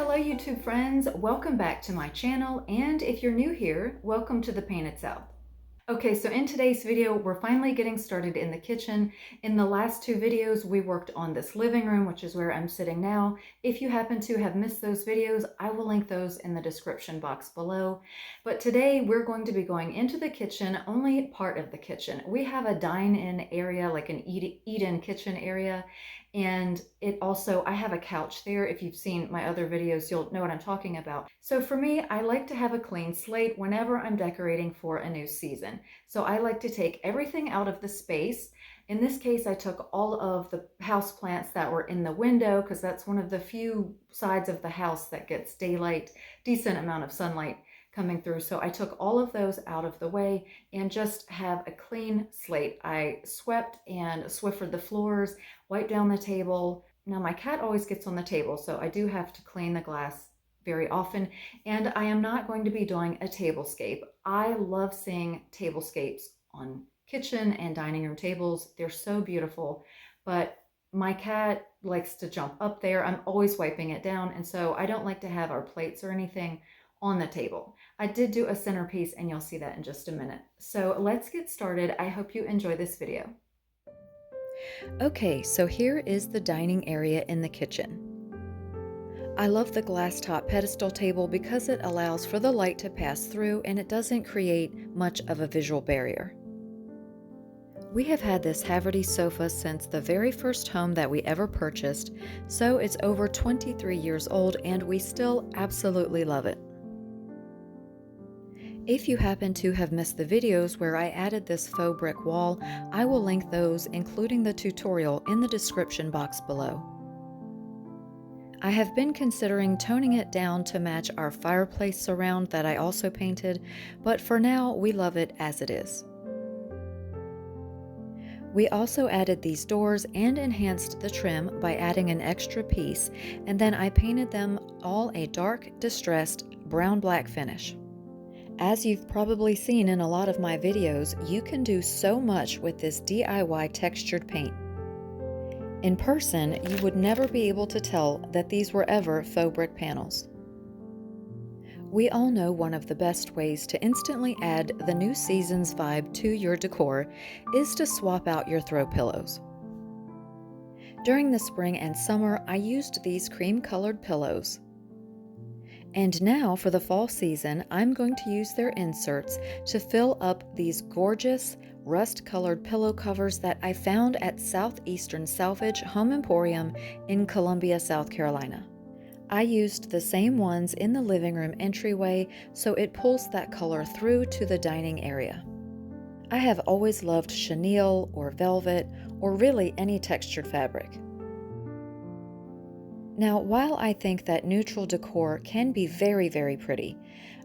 Hello YouTube friends, welcome back to my channel, and if you're new here, welcome to the Painted South. Okay, so in today's video, we're finally getting started in the kitchen. In the last two videos, we worked on this living room, which is where I'm sitting now. If you happen to have missed those videos, I will link those in the description box below. But today we're going to be going into the kitchen, only part of the kitchen. We have a dine-in area, like an eat-in kitchen area. And I have a couch there. If you've seen my other videos, you'll know what I'm talking about. So for me, I like to have a clean slate whenever I'm decorating for a new season. So I like to take everything out of the space. In this case, I took all of the house plants that were in the window because that's one of the few sides of the house that gets daylight, decent amount of sunlight coming through. So I took all of those out of the way and just have a clean slate. I swept and Swiffered the floors, wiped down the table. Now my cat always gets on the table, so I do have to clean the glass very often. And I am not going to be doing a tablescape. I love seeing tablescapes on kitchen and dining room tables. They're so beautiful, but my cat likes to jump up there. I'm always wiping it down, and so I don't like to have our plates or anything on the table. I did do a centerpiece, and you'll see that in just a minute. So let's get started. I hope you enjoy this video. Okay, so here is the dining area in the kitchen. I love the glass top pedestal table because it allows for the light to pass through and it doesn't create much of a visual barrier. We have had this Haverty sofa since the very first home that we ever purchased, so it's over 23 years old and we still absolutely love it. If you happen to have missed the videos where I added this faux brick wall, I will link those, including the tutorial, in the description box below. I have been considering toning it down to match our fireplace surround that I also painted, but for now we love it as it is. We also added these doors and enhanced the trim by adding an extra piece, and then I painted them all a dark, distressed brown-black finish. As you've probably seen in a lot of my videos, you can do so much with this DIY textured paint. In person, you would never be able to tell that these were ever faux brick panels. We all know one of the best ways to instantly add the new season's vibe to your decor is to swap out your throw pillows. During the spring and summer, I used these cream-colored pillows. And now for the fall season, I'm going to use their inserts to fill up these gorgeous rust-colored pillow covers that I found at Southeastern Salvage Home Emporium in Columbia, South Carolina. I used the same ones in the living room entryway, so it pulls that color through to the dining area. I have always loved chenille or velvet, or really any textured fabric. Now, while I think that neutral decor can be very, very pretty,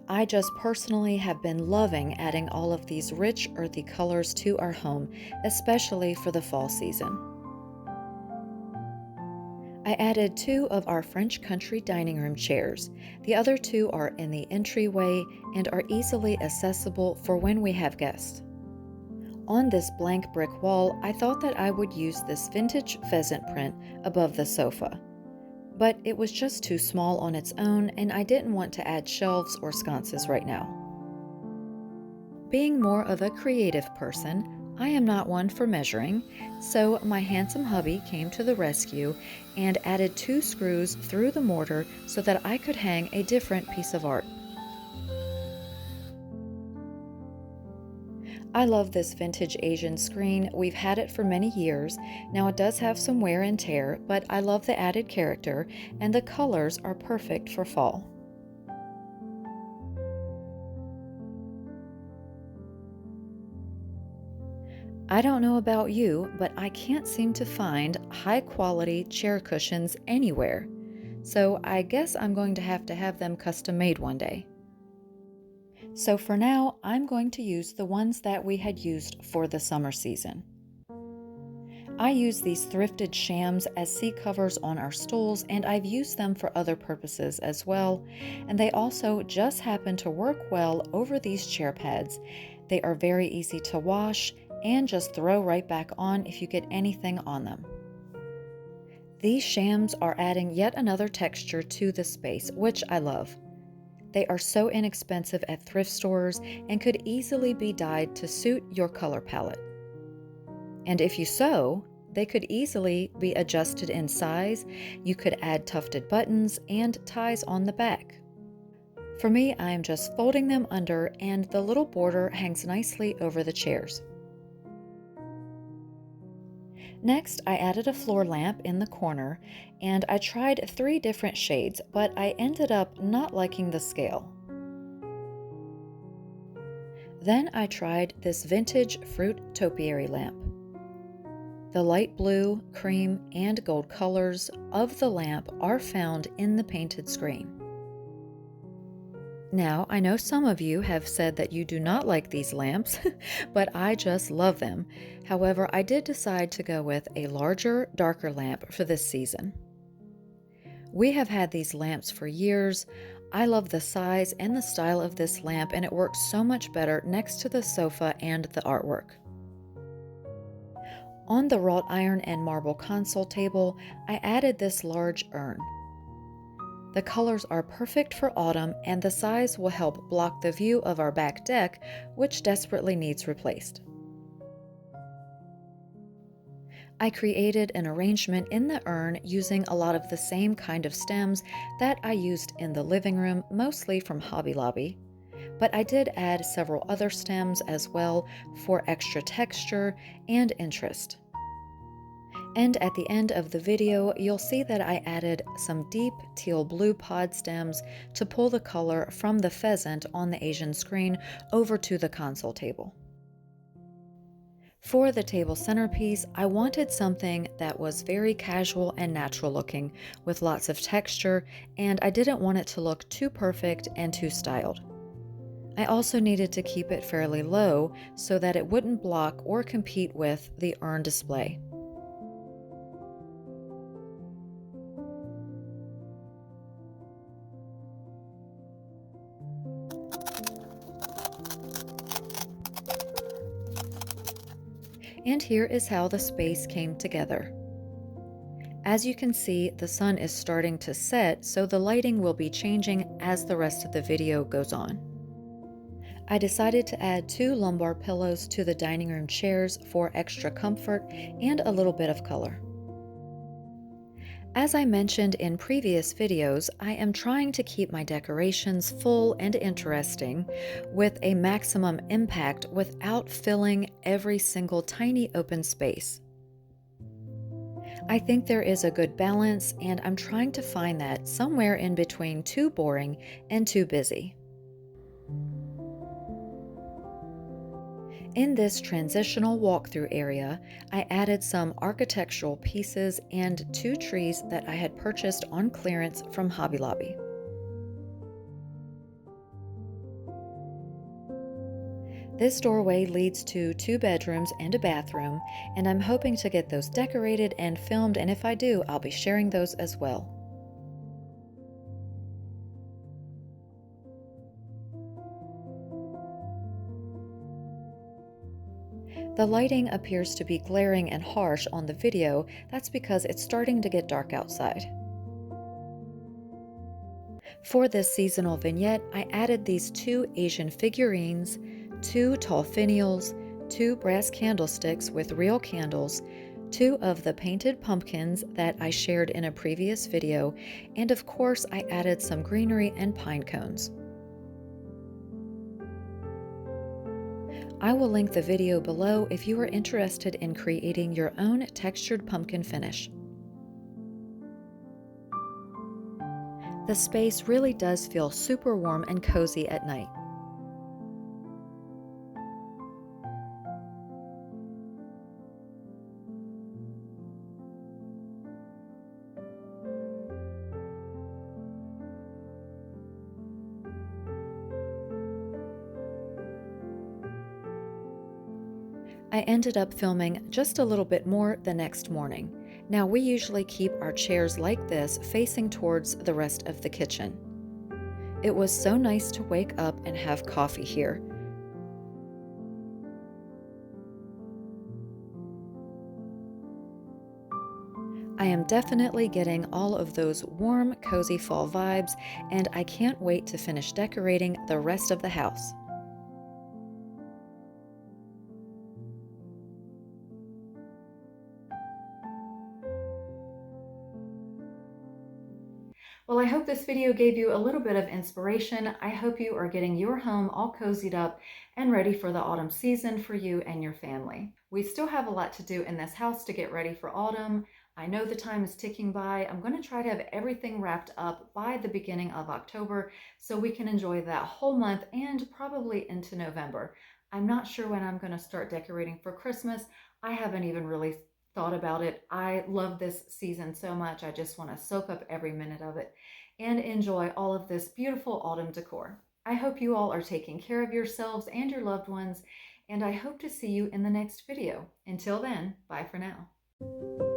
I just personally have been loving adding all of these rich, earthy colors to our home, especially for the fall season. I added 2 of our French country dining room chairs. The other 2 are in the entryway and are easily accessible for when we have guests. On this blank brick wall, I thought that I would use this vintage pheasant print above the sofa. But it was just too small on its own, and I didn't want to add shelves or sconces right now. Being more of a creative person, I am not one for measuring, so my handsome hubby came to the rescue and added 2 screws through the mortar so that I could hang a different piece of art. I love this vintage Asian screen. We've had it for many years. Now it does have some wear and tear, but I love the added character, and the colors are perfect for fall. I don't know about you, but I can't seem to find high-quality chair cushions anywhere, so I guess I'm going to have them custom made one day. So for now, I'm going to use the ones that we had used for the summer season. I use these thrifted shams as seat covers on our stools, and I've used them for other purposes as well, and they also just happen to work well over these chair pads. They are very easy to wash and just throw right back on if you get anything on them. These shams are adding yet another texture to the space, which I love. They are so inexpensive at thrift stores and could easily be dyed to suit your color palette. And if you sew, they could easily be adjusted in size. You could add tufted buttons and ties on the back. For me, I am just folding them under and the little border hangs nicely over the chairs. Next, I added a floor lamp in the corner and I tried 3 different shades, but I ended up not liking the scale. Then I tried this vintage fruit topiary lamp. The light blue, cream, and gold colors of the lamp are found in the painted screen. Now, I know some of you have said that you do not like these lamps, but I just love them. However, I did decide to go with a larger, darker lamp for this season. We have had these lamps for years. I love the size and the style of this lamp, and it works so much better next to the sofa and the artwork. On the wrought iron and marble console table, I added this large urn. The colors are perfect for autumn, and the size will help block the view of our back deck, which desperately needs replaced. I created an arrangement in the urn using a lot of the same kind of stems that I used in the living room, mostly from Hobby Lobby. But I did add several other stems as well for extra texture and interest. And at the end of the video, you'll see that I added some deep teal blue pod stems to pull the color from the pheasant on the Asian screen over to the console table. For the table centerpiece, I wanted something that was very casual and natural looking with lots of texture, and I didn't want it to look too perfect and too styled. I also needed to keep it fairly low so that it wouldn't block or compete with the urn display. And here is how the space came together. As you can see, the sun is starting to set, so the lighting will be changing as the rest of the video goes on. I decided to add 2 lumbar pillows to the dining room chairs for extra comfort and a little bit of color. As I mentioned in previous videos, I am trying to keep my decorations full and interesting with a maximum impact without filling every single tiny open space. I think there is a good balance, and I'm trying to find that somewhere in between too boring and too busy. In this transitional walkthrough area, I added some architectural pieces and 2 trees that I had purchased on clearance from Hobby Lobby. This doorway leads to 2 bedrooms and a bathroom, and I'm hoping to get those decorated and filmed, and if I do, I'll be sharing those as well. The lighting appears to be glaring and harsh on the video. That's because it's starting to get dark outside. For this seasonal vignette, I added these 2 Asian figurines, 2 tall finials, 2 brass candlesticks with real candles, 2 of the painted pumpkins that I shared in a previous video, and of course I added some greenery and pine cones. I will link the video below if you are interested in creating your own textured pumpkin finish. The space really does feel super warm and cozy at night. I ended up filming just a little bit more the next morning. Now, we usually keep our chairs like this facing towards the rest of the kitchen. It was so nice to wake up and have coffee here. I am definitely getting all of those warm, cozy fall vibes, and I can't wait to finish decorating the rest of the house. Well, I hope this video gave you a little bit of inspiration. I hope you are getting your home all cozied up and ready for the autumn season for you and your family. We still have a lot to do in this house to get ready for autumn. I know the time is ticking by. I'm going to try to have everything wrapped up by the beginning of October so we can enjoy that whole month and probably into November. I'm not sure when I'm going to start decorating for Christmas. I haven't even really thought about it. I love this season so much. I just want to soak up every minute of it and enjoy all of this beautiful autumn decor. I hope you all are taking care of yourselves and your loved ones, and I hope to see you in the next video. Until then, bye for now.